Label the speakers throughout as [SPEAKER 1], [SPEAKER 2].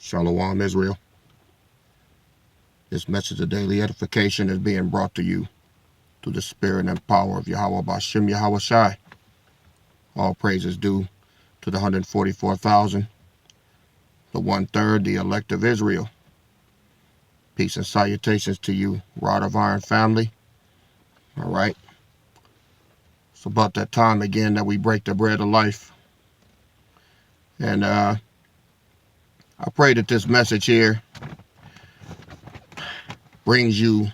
[SPEAKER 1] Shalom, Israel. This message of daily edification is being brought to you through the spirit and power of Yahweh Bashem Yahweh Shai. All praises due to the 144,000, the 1/3, the elect of Israel. Peace and salutations to you, Rod of Iron family. All right. It's about that time again that we break the bread of life. And I pray that this message here brings you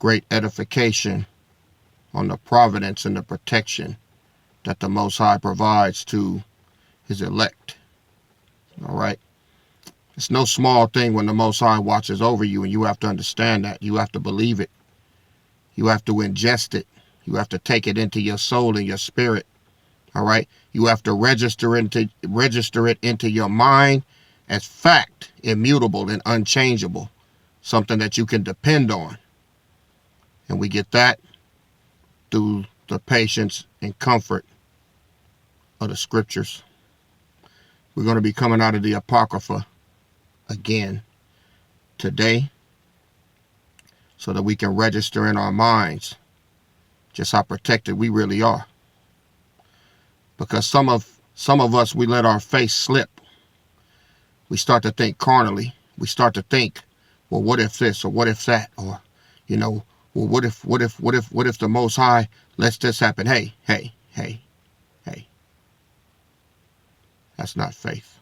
[SPEAKER 1] great edification on the providence and the protection that the Most High provides to his elect. All right. It's no small thing when the Most High watches over you, and you have to understand that. You have to believe it. You have to ingest it. You have to take it into your soul and your spirit. All right. You have to register it into your mind as fact, immutable and unchangeable, something that you can depend on. And we get that through the patience and comfort of the scriptures. We're going to be coming out of the Apocrypha again today so that we can register in our minds just how protected we really are. Because some of us, we let our faith slip. We start to think carnally. We start to think, well, what if this or what if that? Or, well, what if the Most High lets this happen? Hey. That's not faith.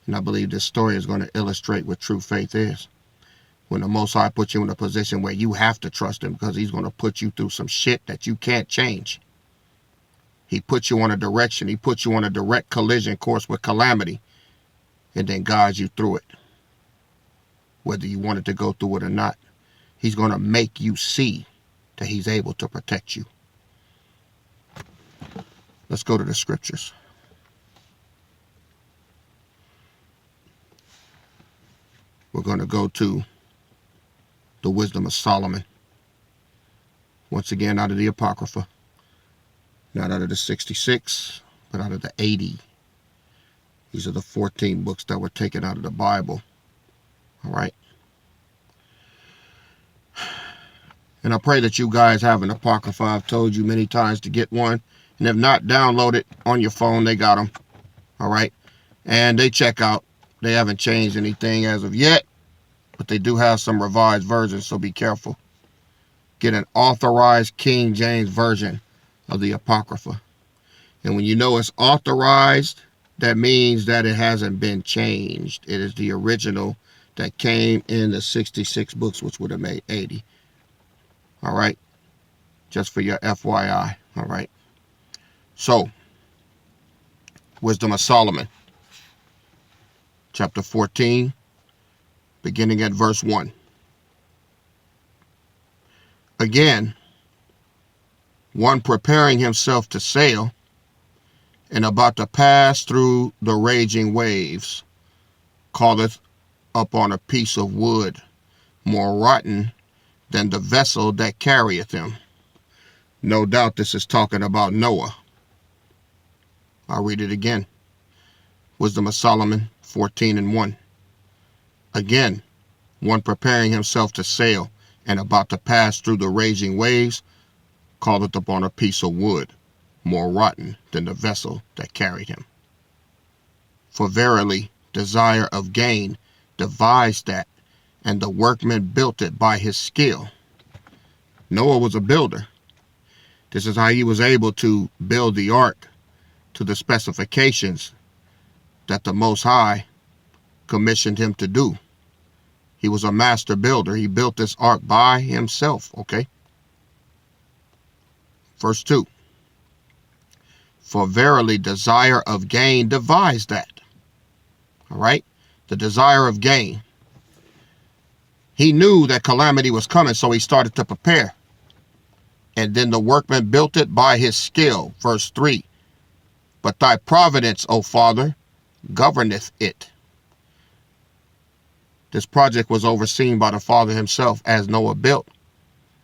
[SPEAKER 1] And I believe this story is going to illustrate what true faith is. When the Most High puts you in a position where you have to trust him because he's going to put you through some shit that you can't change. He puts you on a direction. He puts you on a direct collision course with calamity and then guides you through it. Whether you wanted to go through it or not, he's going to make you see that he's able to protect you. Let's go to the scriptures. We're going to go to the Wisdom of Solomon. Once again, out of the Apocrypha. Not out of the 66, but out of the 80. These are the 14 books that were taken out of the Bible. All right. And I pray that you guys have an Apocrypha. I've told you many times to get one. And if not, download it on your phone. They got them. All right. And they check out. They haven't changed anything as of yet. But they do have some revised versions, so be careful. Get an authorized King James version of the Apocrypha. And when you know it's authorized, that means that it hasn't been changed. It is the original that came in the 66 books, which would have made 80. All right. Just for your FYI. All right. So, Wisdom of Solomon, chapter 14, beginning at verse 1. Again, one preparing himself to sail and about to pass through the raging waves calleth upon a piece of wood more rotten than the vessel that carrieth him. No doubt this is talking about Noah. I'll read it again. Wisdom of Solomon 14:1. Again, one preparing himself to sail and about to pass through the raging waves calleth upon a piece of wood more rotten than the vessel that carried him. For verily, desire of gain devised that, and the workman built it by his skill. Noah was a builder. This is how he was able to build the ark to the specifications that the Most High commissioned him to do. He was a master builder. He built this ark by himself, okay? Verse 2. For verily desire of gain devised that. All right? The desire of gain. He knew that calamity was coming, so he started to prepare. And then the workman built it by his skill. Verse 3. But thy providence, O Father, governeth it. This project was overseen by the Father himself as Noah built.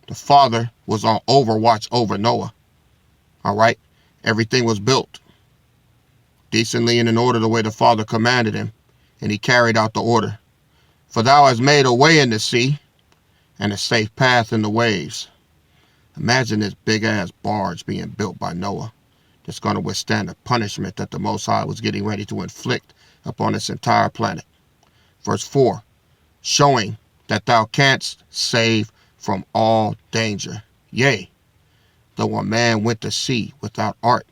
[SPEAKER 1] The Father was on overwatch over Noah. All right? Everything was built. decently and in order the way the Father commanded him, and he carried out the order. For thou hast made a way in the sea, and a safe path in the waves. Imagine this big-ass barge being built by Noah that's going to withstand the punishment that the Most High was getting ready to inflict upon this entire planet. Verse 4, showing that thou canst save from all danger. Yea, though a man went to sea without art.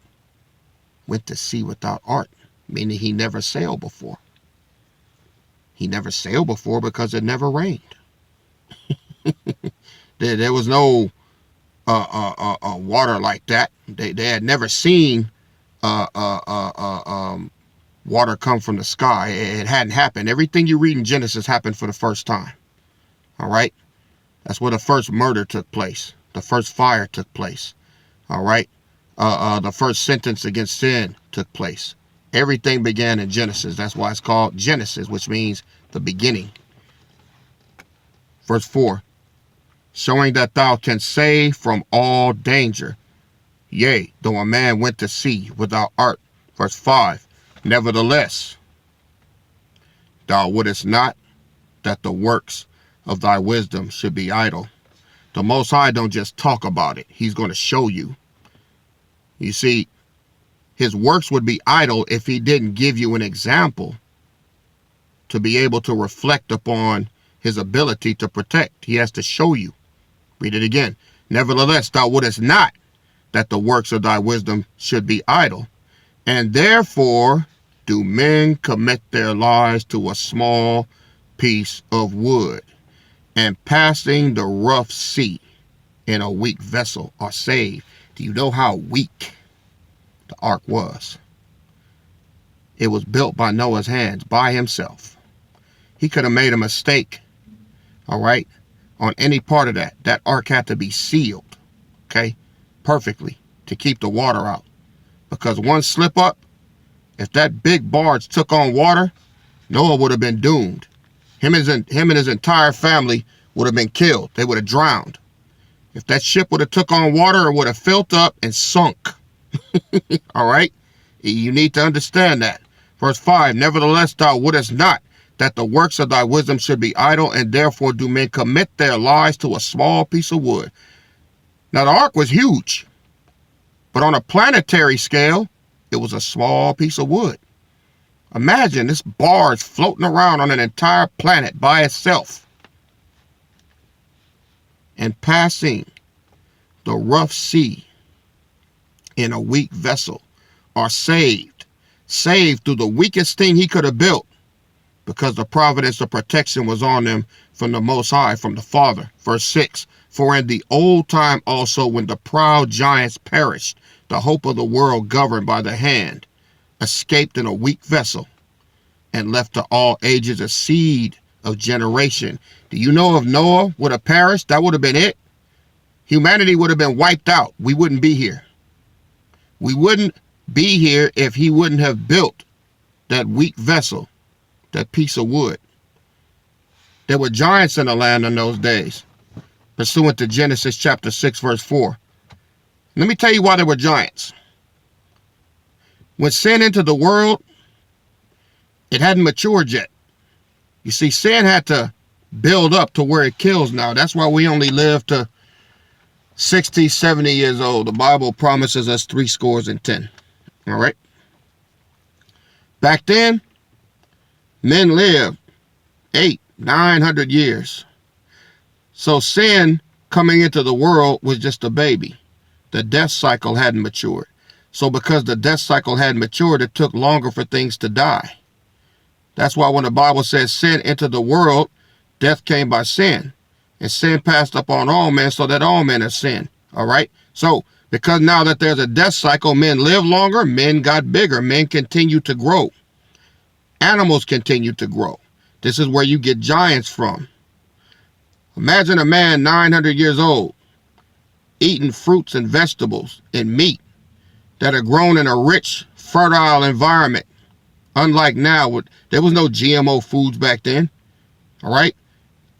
[SPEAKER 1] Went to sea without art, meaning he never sailed before. He never sailed before because it never rained. There was no water like that. They had never seen water come from the sky. It hadn't happened. Everything you read in Genesis happened for the first time. All right? That's where the first murder took place. The first fire took place. All right? The first sentence against sin took place. Everything began in Genesis. That's why it's called Genesis, which means the beginning. Verse 4, showing that thou canst save from all danger. Yea, though a man went to sea without art. Verse 5, nevertheless, thou wouldest not that the works of thy wisdom should be idle. The Most High don't just talk about it. He's going to show you. You see, his works would be idle if he didn't give you an example to be able to reflect upon his ability to protect. He has to show you. Read it again. Nevertheless, thou wouldest not that the works of thy wisdom should be idle. And therefore do men commit their lives to a small piece of wood, and passing the rough sea in a weak vessel are saved. Do you know how weak the ark was? It was built by Noah's hands, by himself. He could have made a mistake, all right, on any part of that. That ark had to be sealed, okay, perfectly to keep the water out. Because one slip up, if that big barge took on water, Noah would have been doomed. Him and his entire family would have been killed. They would have drowned. If that ship would have took on water, it would have filled up and sunk. All right? You need to understand that. Verse 5, nevertheless, thou wouldest not that the works of thy wisdom should be idle, and therefore do men commit their lives to a small piece of wood. Now, the ark was huge, but on a planetary scale, it was a small piece of wood. Imagine this barge floating around on an entire planet by itself and passing the rough sea in a weak vessel are saved through the weakest thing he could have built, because the providence of protection was on them from the Most High, from the Father. Verse 6, for in the old time also, when the proud giants perished, the hope of the world governed by the hand escaped in a weak vessel, and left to all ages a seed of generation. Do you know if Noah would have perished, that would have been it? Humanity would have been wiped out. We wouldn't be here. We wouldn't be here if he wouldn't have built that weak vessel, that piece of wood. There were giants in the land in those days, pursuant to Genesis chapter 6, verse 4. Let me tell you why there were giants. When sin entered the world, it hadn't matured yet. You see, sin had to build up to where it kills now. That's why we only live to 60, 70 years old. The Bible promises us 70. All right? Back then, men lived 800, 900 years. So sin coming into the world was just a baby. The death cycle hadn't matured. So because the death cycle hadn't matured, it took longer for things to die. That's why when the Bible says sin entered the world, death came by sin. And sin passed upon all men, so that all men have sinned. All right? So because now that there's a death cycle, men live longer, men got bigger, men continue to grow. Animals continue to grow. This is where you get giants from. Imagine a man 900 years old eating fruits and vegetables and meat that are grown in a rich, fertile environment. Unlike now, there was no GMO foods back then. All right?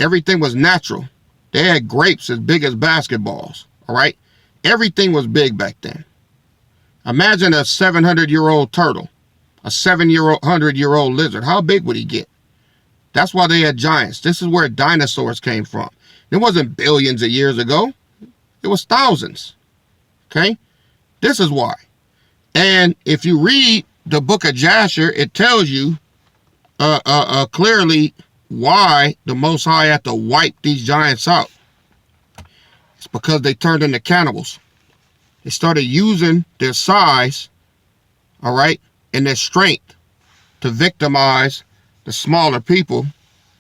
[SPEAKER 1] Everything was natural. They had grapes as big as basketballs. All right? Everything was big back then. Imagine a 700-year-old turtle a 700-year-old lizard. How big would he get? That's why they had giants. This is where dinosaurs came from. It wasn't billions of years ago. It was thousands. Okay? This is why. And if you read the book of Jasher, it tells you clearly why the Most High had to wipe these giants out. It's because they turned into cannibals. They started using their size, all right, and their strength to victimize the smaller people,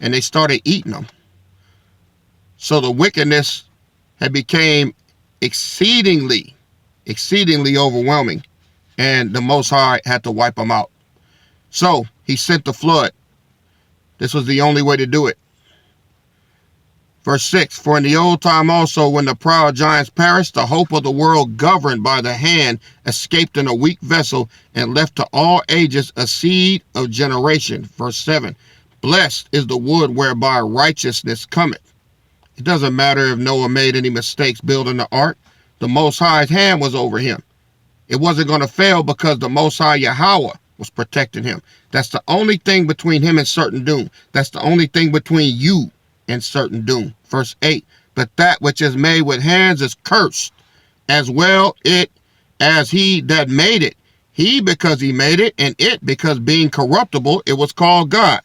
[SPEAKER 1] and they started eating them. So the wickedness had became exceedingly overwhelming, and the Most High had to wipe them out. So he sent the flood. This was the only way to do it. Verse 6, for in the old time also, when the proud giants perished, the hope of the world governed by the hand escaped in a weak vessel and left to all ages a seed of generation. Verse 7, blessed is the wood whereby righteousness cometh. It doesn't matter if Noah made any mistakes building the ark. The Most High's hand was over him. It wasn't going to fail because the Most High Yahweh was protecting him. That's the only thing between him and certain doom. That's the only thing between you and certain doom. Verse 8, but that which is made with hands is cursed, as well it as he that made it. He because he made it, and it because being corruptible, it was called God.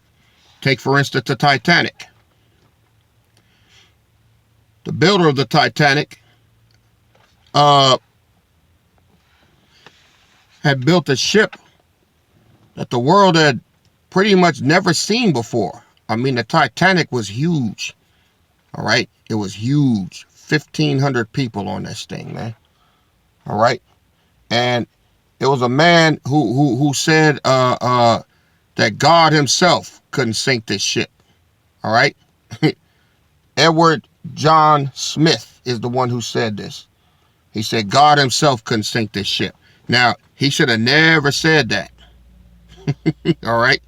[SPEAKER 1] Take for instance the Titanic. The builder of the Titanic had built a ship that the world had pretty much never seen before. I mean, the Titanic was huge. All right. It was huge. 1,500 people on this thing, man. All right. And it was a man who said that God himself couldn't sink this ship. All right. Edward John Smith is the one who said this. He said God himself couldn't sink this ship. Now, he should have never said that. All right.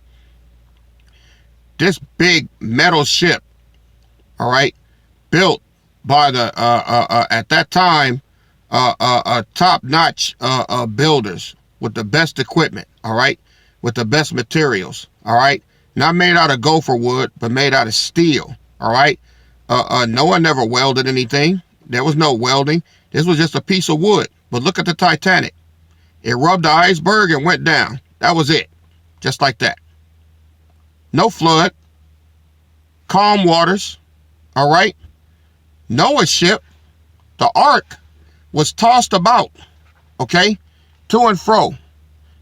[SPEAKER 1] This big metal ship, all right, built by the at that time top-notch builders with the best equipment, all right, with the best materials, all right, not made out of gopher wood, but made out of steel, all right. No one never welded anything. There was no welding. This was just a piece of wood. But look at the Titanic. It rubbed the iceberg and went down. That was it. Just like that. No flood. Calm waters. All right. Noah's ship, the ark, was tossed about. Okay. To and fro.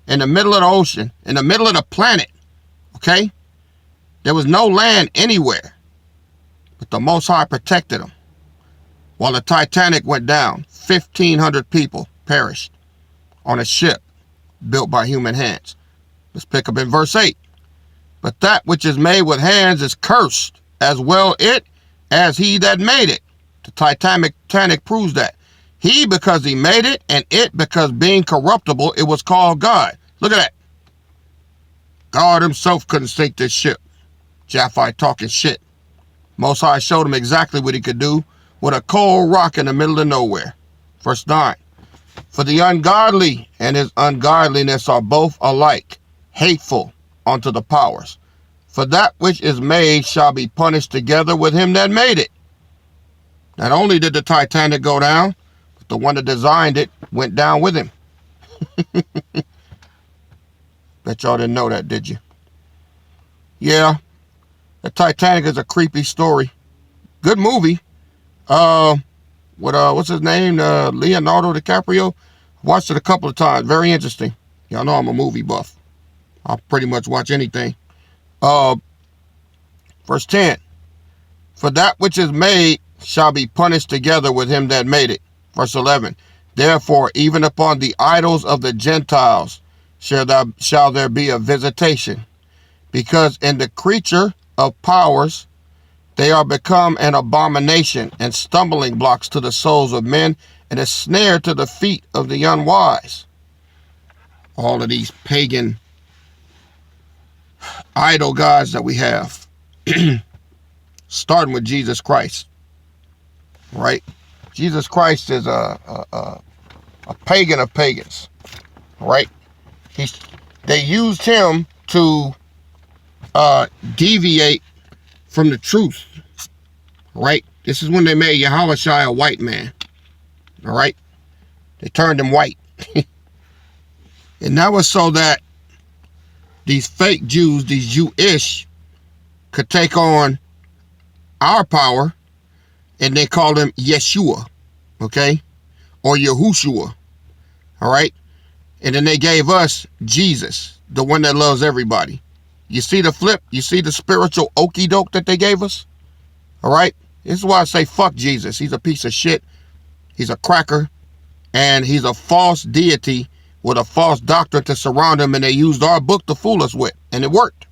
[SPEAKER 1] In the middle of the ocean. In the middle of the planet. Okay. There was no land anywhere. But the Most High protected them. While the Titanic went down, 1,500 people perished on a ship built by human hands. Let's pick up in verse 8. But that which is made with hands is cursed, as well it as he that made it. The Titanic proves that. He because he made it, and it because being corruptible, it was called God. Look at that. God himself couldn't sink this ship. Japhi talking shit. Most High showed him exactly what he could do with a cold rock in the middle of nowhere. Verse 9. For the ungodly and his ungodliness are both alike, hateful unto the powers. For that which is made shall be punished together with him that made it. Not only did the Titanic go down, but the one that designed it went down with him. Bet y'all didn't know that, did you? Yeah. The Titanic is a creepy story. Good movie. What's his name? Leonardo DiCaprio. Watched it a couple of times. Very interesting. Y'all know I'm a movie buff. I'll pretty much watch anything. Verse 10. For that which is made shall be punished together with him that made it. Verse 11. Therefore, even upon the idols of the Gentiles shall there be a visitation, because in the creature of powers they are become an abomination and stumbling blocks to the souls of men and a snare to the feet of the unwise. All of these pagan idol gods that we have, starting with Jesus Christ, right? Jesus Christ is a pagan of pagans, right? They used him to deviate from the truth. Right? This is when they made Yahushua a white man. All right? They turned him white. And that was so that these fake Jews, these Jewish, could take on our power, and they called him Yeshua, okay? Or Yahushua, all right? And then they gave us Jesus, the one that loves everybody. You see the flip? You see the spiritual okie doke that they gave us? All right? This is why I say fuck Jesus. He's a piece of shit. He's a cracker. And he's a false deity with a false doctrine to surround him, and they used our book to fool us with, and it worked.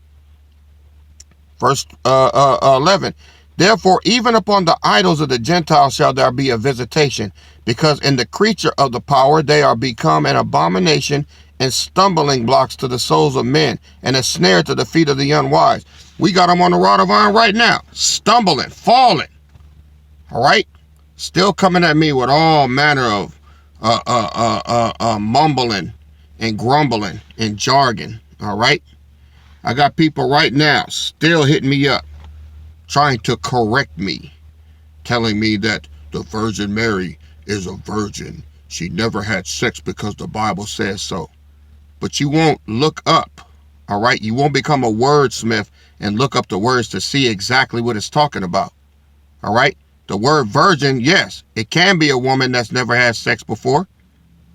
[SPEAKER 1] Verse 11. Therefore, even upon the idols of the Gentiles shall there be a visitation, because in the creature of the power they are become an abomination and stumbling blocks to the souls of men, and a snare to the feet of the unwise. We got them on the rod of iron right now, stumbling, falling. All right? Still coming at me with all manner of mumbling and grumbling and jargon. All right? I got people right now still hitting me up, trying to correct me, telling me that the Virgin Mary is a virgin. She never had sex because the Bible says so. But you won't look up, all right? You won't become a wordsmith and look up the words to see exactly what it's talking about, all right? The word virgin, yes, it can be a woman that's never had sex before,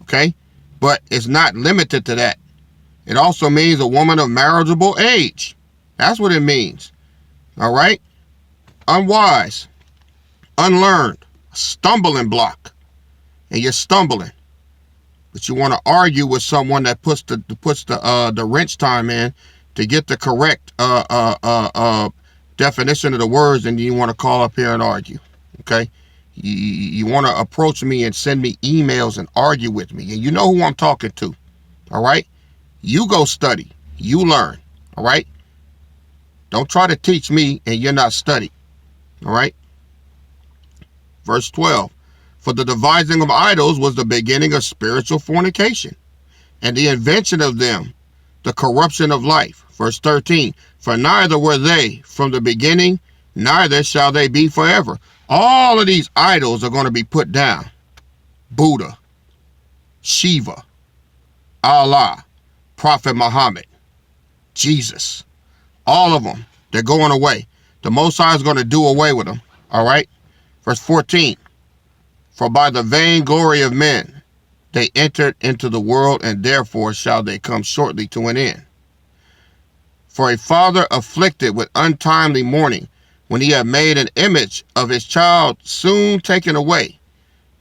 [SPEAKER 1] okay? But it's not limited to that. It also means a woman of marriageable age. That's what it means, all right? Unwise, unlearned, stumbling block, and you're stumbling. But you want to argue with someone that puts the wrench time in to get the correct definition of the words, and you want to call up here and argue. Okay, you want to approach me and send me emails and argue with me, and you know who I'm talking to. All right, you go study, you learn. All right, don't try to teach me and you're not studying. All right. Verse 12. For the devising of idols was the beginning of spiritual fornication, and the invention of them, the corruption of life. Verse 13. For neither were they from the beginning, neither shall they be forever. All of these idols are going to be put down. Buddha, Shiva, Allah, Prophet Muhammad, Jesus. All of them, they're going away. The Most High is going to do away with them. All right. Verse 14. For by the vainglory of men they entered into the world, and therefore shall they come shortly to an end. For a father afflicted with untimely mourning, when he had made an image of his child soon taken away,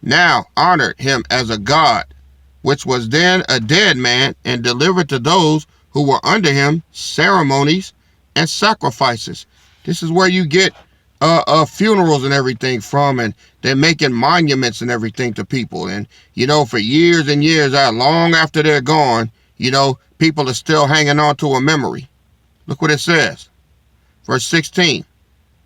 [SPEAKER 1] now honored him as a god, which was then a dead man, and delivered to those who were under him ceremonies and sacrifices. This is where you get funerals and everything from, and they're making monuments and everything to people. And, you know, for years and years, long after they're gone, you know, people are still hanging on to a memory. Look what it says. Verse 16.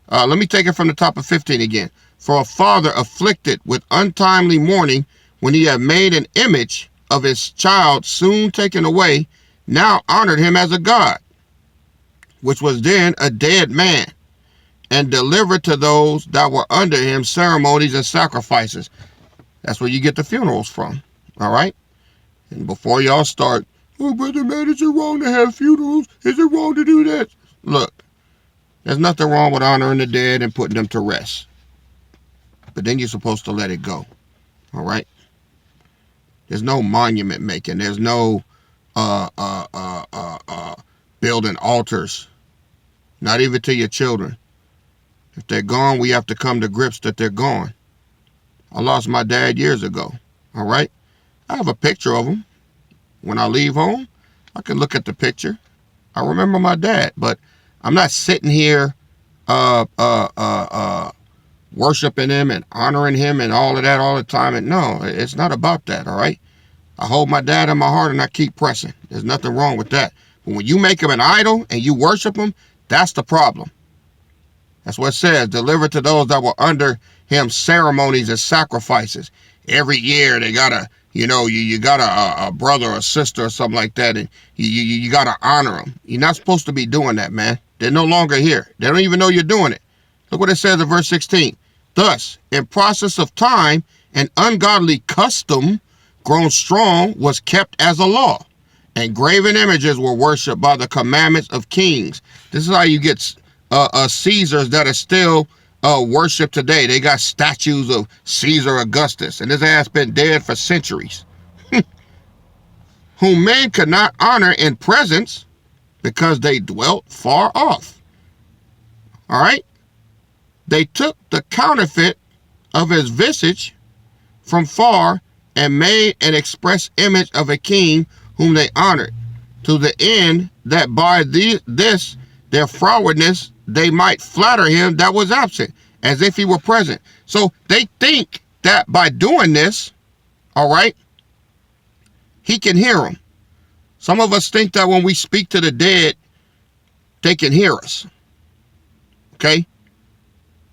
[SPEAKER 1] Let me take it from the top of 15 again. For a father afflicted with untimely mourning, when he had made an image of his child soon taken away, now honored him as a god, which was then a dead man, and delivered to those that were under him ceremonies and sacrifices. That's where you get the funerals from. All right? And before y'all start, oh, brother man, is it wrong to have funerals? Is it wrong to do that? Look, there's nothing wrong with honoring the dead and putting them to rest. But then you're supposed to let it go. All right? There's no monument making. There's no building altars. Not even to your children. If they're gone, we have to come to grips that they're gone. I lost my dad years ago, all right? I have a picture of him. When I leave home, I can look at the picture. I remember my dad, but I'm not sitting here worshiping him and honoring him and all of that all the time. And no, it's not about that, all right? I hold my dad in my heart and I keep pressing. There's nothing wrong with that. But when you make him an idol and you worship him, that's the problem. That's what it says, deliver to those that were under him ceremonies and sacrifices. Every year they gotta, you got a brother or sister or something like that, and you got to honor them. You're not supposed to be doing that, man. They're no longer here. They don't even know you're doing it. Look what it says in verse 16. Thus, in process of time, an ungodly custom grown strong was kept as a law, and graven images were worshipped by the commandments of kings. This is how you get Caesars that are still worshipped today. They got statues of Caesar Augustus, and his ass been dead for centuries. Whom men could not honor in presence because they dwelt far off. All right? They took the counterfeit of his visage from far and made an express image of a king whom they honored, to the end that by this their frowardness they might flatter him that was absent, as if he were present. So they think that by doing this, all right, he can hear them. Some of us think that when we speak to the dead, they can hear us. Okay?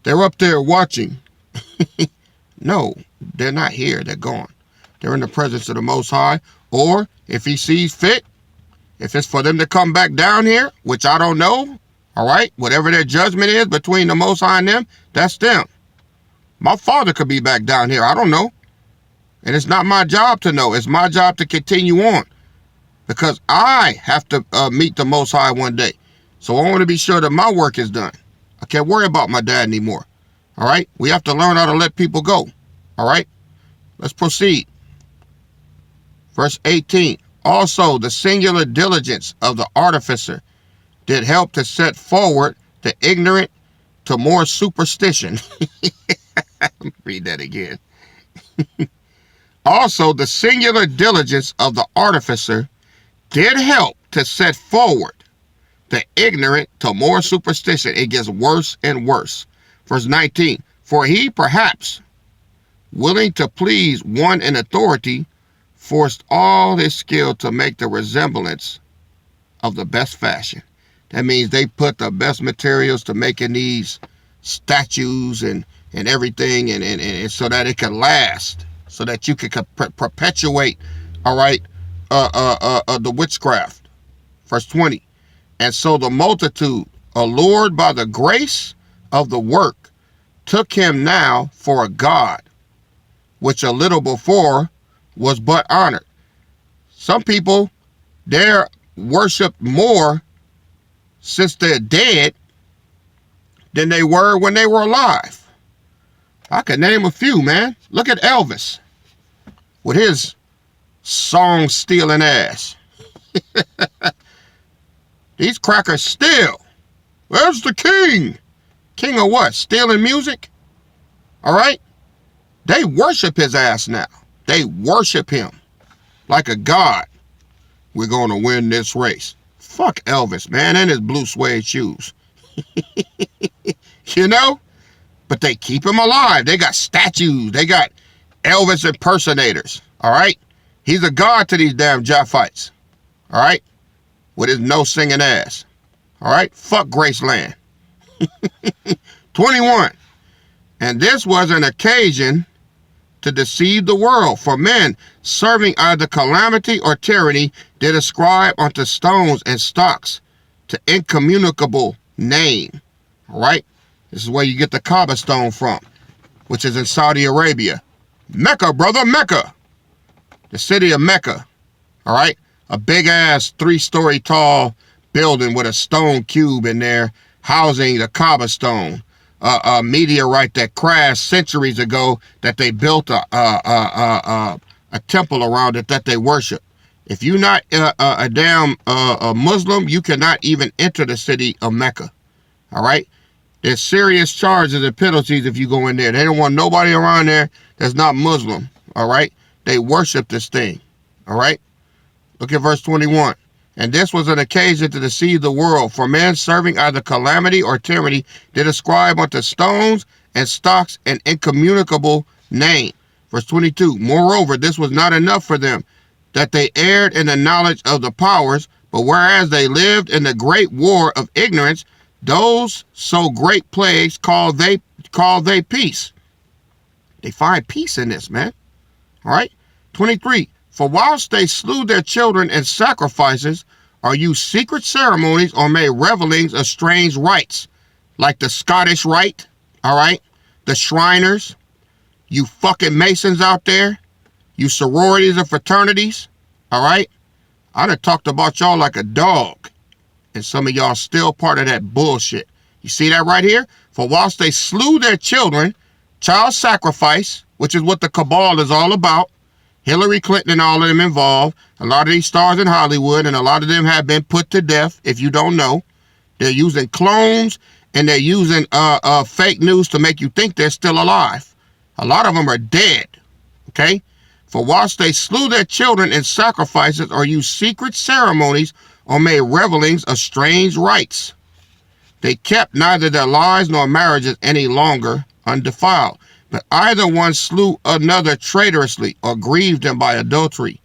[SPEAKER 1] They're up there watching. No, they're not here. They're gone. They're in the presence of the Most High. Or if he sees fit, if it's for them to come back down here, which I don't know, all right, whatever their judgment is between the Most High and them, that's them. My father could be back down here. I don't know. And it's not my job to know. It's my job to continue on, because I have to meet the Most High one day. So I want to be sure that my work is done. I can't worry about my dad anymore. All right? We have to learn how to let people go. All right? Let's proceed. Verse 18. Also, the singular diligence of the artificer did help to set forward the ignorant to more superstition. Read that again. Also, the singular diligence of the artificer did help to set forward the ignorant to more superstition. It gets worse and worse. Verse 19. For he, perhaps, willing to please one in authority, forced all his skill to make the resemblance of the best fashion. That means they put the best materials to making these statues and everything, and so that it can last, so that you can perpetuate, all right, the witchcraft. Verse 20. And so the multitude, allured by the grace of the work, took him now for a god, which a little before was but honored. Some people, they're worshipped more since they're dead than they were when they were alive. I could name a few, man. Look at Elvis with his song-stealing ass. These crackers still. Where's the king? King of what? Stealing music? All right? They worship his ass now. They worship him like a god. We're going to win this race. Fuck Elvis, man, and his blue suede shoes. You know? But they keep him alive. They got statues. They got Elvis impersonators. All right? He's a god to these damn Japhites. All right? With his no-singing ass. All right? Fuck Graceland. 21. And this was an occasion to deceive the world, for men serving either calamity or tyranny did ascribe unto stones and stocks to incommunicable name. All right? This is where you get the Kaaba stone from, which is in Saudi Arabia. Mecca, brother, Mecca. The city of Mecca. All right? A big-ass 3-story tall building with a stone cube in there housing the Kaaba stone. A meteorite that crashed centuries ago that they built a temple around it that they worship. If you're not a damn Muslim, you cannot even enter the city of Mecca. All right? There's serious charges and penalties if you go in there. They don't want nobody around there that's not Muslim. All right? They worship this thing. All right? Look at verse 21. And this was an occasion to deceive the world, for men serving either calamity or tyranny did ascribe unto stones and stocks an incommunicable name. Verse 22. Moreover, this was not enough for them, that they erred in the knowledge of the powers, but whereas they lived in the great war of ignorance, those so great plagues called they peace. They find peace in this, man. All right? 23. For whilst they slew their children in sacrifices, or used secret ceremonies, or made revelings of strange rites, like the Scottish rite, all right? The Shriners, you fucking Masons out there, you sororities and fraternities, all right? I done talked about y'all like a dog, and some of y'all still part of that bullshit. You see that right here? For whilst they slew their children, child sacrifice, which is what the cabal is all about, Hillary Clinton and all of them involved, a lot of these stars in Hollywood, and a lot of them have been put to death, if you don't know. They're using clones, and they're using fake news to make you think they're still alive. A lot of them are dead, okay? For whilst they slew their children in sacrifices, or used secret ceremonies, or made revelings of strange rites, they kept neither their lives nor marriages any longer undefiled, but either one slew another traitorously, or grieved them by adultery,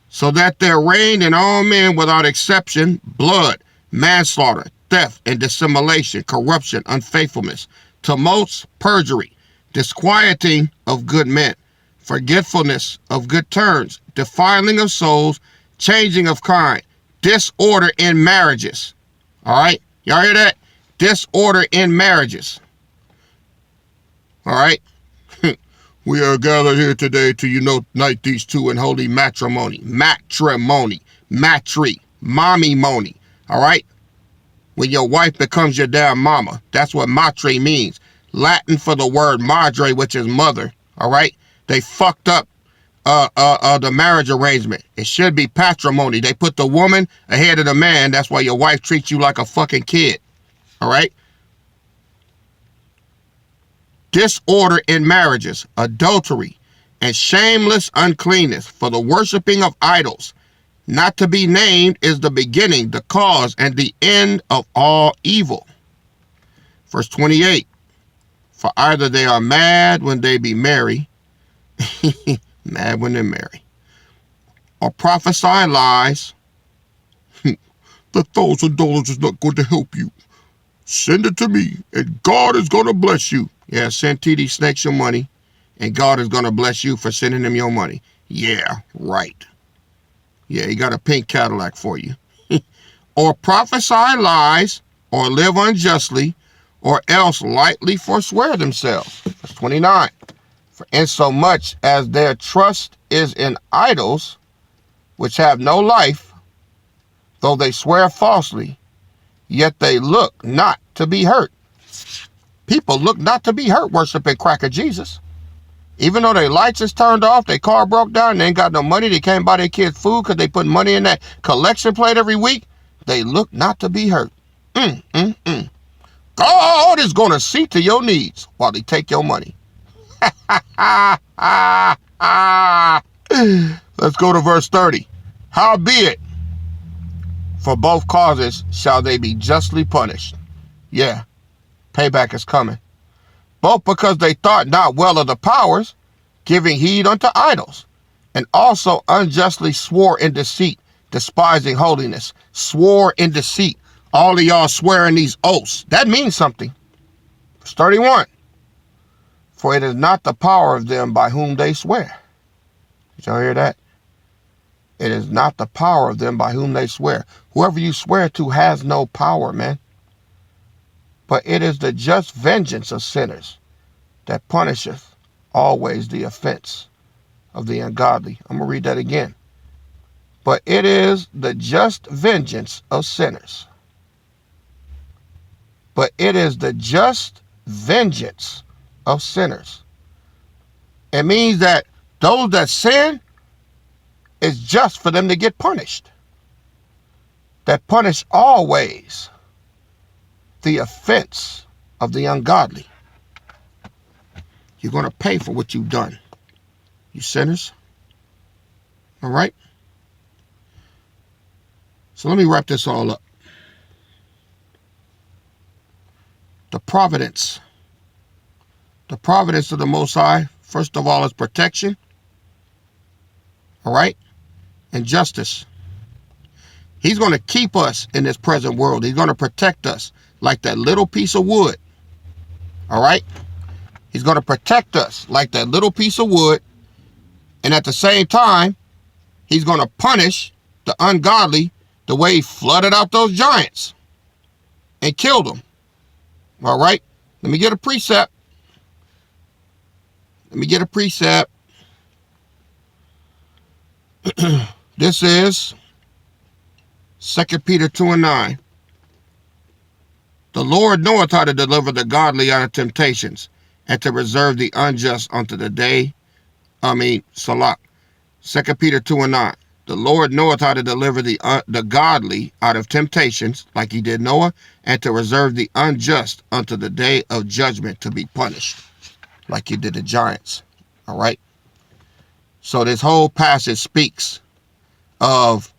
[SPEAKER 1] so that there reigned in all men without exception blood, manslaughter, theft, and dissimulation, corruption, unfaithfulness, tumults, perjury, disquieting of good men, forgetfulness of good turns, defiling of souls, changing of kind, disorder in marriages. All right? Y'all hear that? Disorder in marriages. All right? We are gathered here today to unite these two in holy matrimony. Matrimony. Matri. Mommy-mony. All right? When your wife becomes your damn mama. That's what matri means. Latin for the word madre, which is mother. All right? They fucked up the marriage arrangement. It should be patrimony. They put the woman ahead of the man. That's why your wife treats you like a fucking kid. All right? Disorder in marriages, adultery, and shameless uncleanness, for the worshiping of idols, not to be named, is the beginning, the cause, and the end of all evil. Verse 28. For either they are mad when they be merry, mad when they're merry, or prophesy lies, that $1,000 is not going to help you. Send it to me, and God is going to bless you. Yeah, send TD Snakes your money, and God is going to bless you for sending him your money. Yeah, right. Yeah, he got a pink Cadillac for you. Or prophesy lies, or live unjustly, or else lightly forswear themselves. Verse 29. For insomuch as their trust is in idols, which have no life, though they swear falsely, yet they look not to be hurt. People look not to be hurt worshiping cracker Jesus. Even though their lights is turned off, their car broke down, they ain't got no money, they can't buy their kids food because they put money in that collection plate every week, they look not to be hurt. God is going to see to your needs while they take your money. Let's go to verse 30. Howbeit, for both causes shall they be justly punished. Yeah, payback is coming. Both because they thought not well of the powers, giving heed unto idols, and also unjustly swore in deceit, despising holiness. Swore in deceit. All of y'all swearing these oaths. That means something. Verse 31. For it is not the power of them by whom they swear. Did y'all hear that? It is not the power of them by whom they swear. Whoever you swear to has no power, man. But it is the just vengeance of sinners that punisheth always the offense of the ungodly. I'm going to read that again. But it is the just vengeance of sinners. But it is the just vengeance of sinners. It means that those that sin, it's just for them to get punished. That punish always the offense of the ungodly. You're going to pay for what you've done, you sinners. All right? So let me wrap this all up. The providence of the Most High, first of all, is protection. All right? And justice. He's going to keep us in this present world. He's going to protect us like that little piece of wood. All right? He's going to protect us like that little piece of wood. And at the same time, he's going to punish the ungodly the way he flooded out those giants and killed them. All right? Let me get a precept. This is 2 Peter 2:9. The Lord knoweth how to deliver the godly out of temptations, and to reserve the unjust unto the day. Salak. 2 Peter 2:9. The Lord knoweth how to deliver the godly out of temptations, like he did Noah, and to reserve the unjust unto the day of judgment to be punished, like he did the giants. All right? So this whole passage speaks of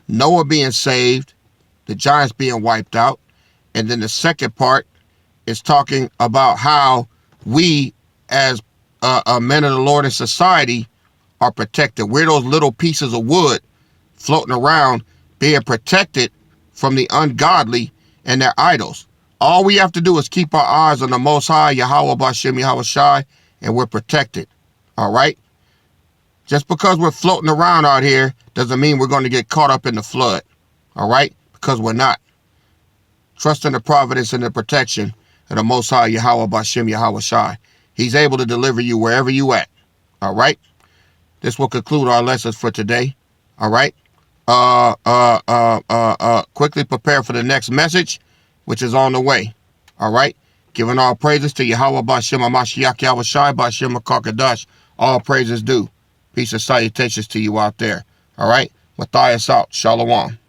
[SPEAKER 1] Noah being saved, the giants being wiped out, and then the second part is talking about how we as men of the Lord in society are protected. We're those little pieces of wood floating around being protected from the ungodly and their idols. All we have to do is keep our eyes on the Most High, Yahweh Bashem, Yahweh Shai, and we're protected. All right? Just because we're floating around out here doesn't mean we're going to get caught up in the flood. All right? Because we're not. Trust in the providence and the protection of the Most High, Yahweh Bashem, Yahweh Shai. He's able to deliver you wherever you at. All right? This will conclude our lessons for today. All right? Quickly prepare for the next message, which is on the way. All right? Giving all praises to Yahweh Bashem, Mashiach, Yahweh Shai, Bashem, Kakadash. All praises due. Peace and salutations to you out there. All right? Matthias out. Shalom.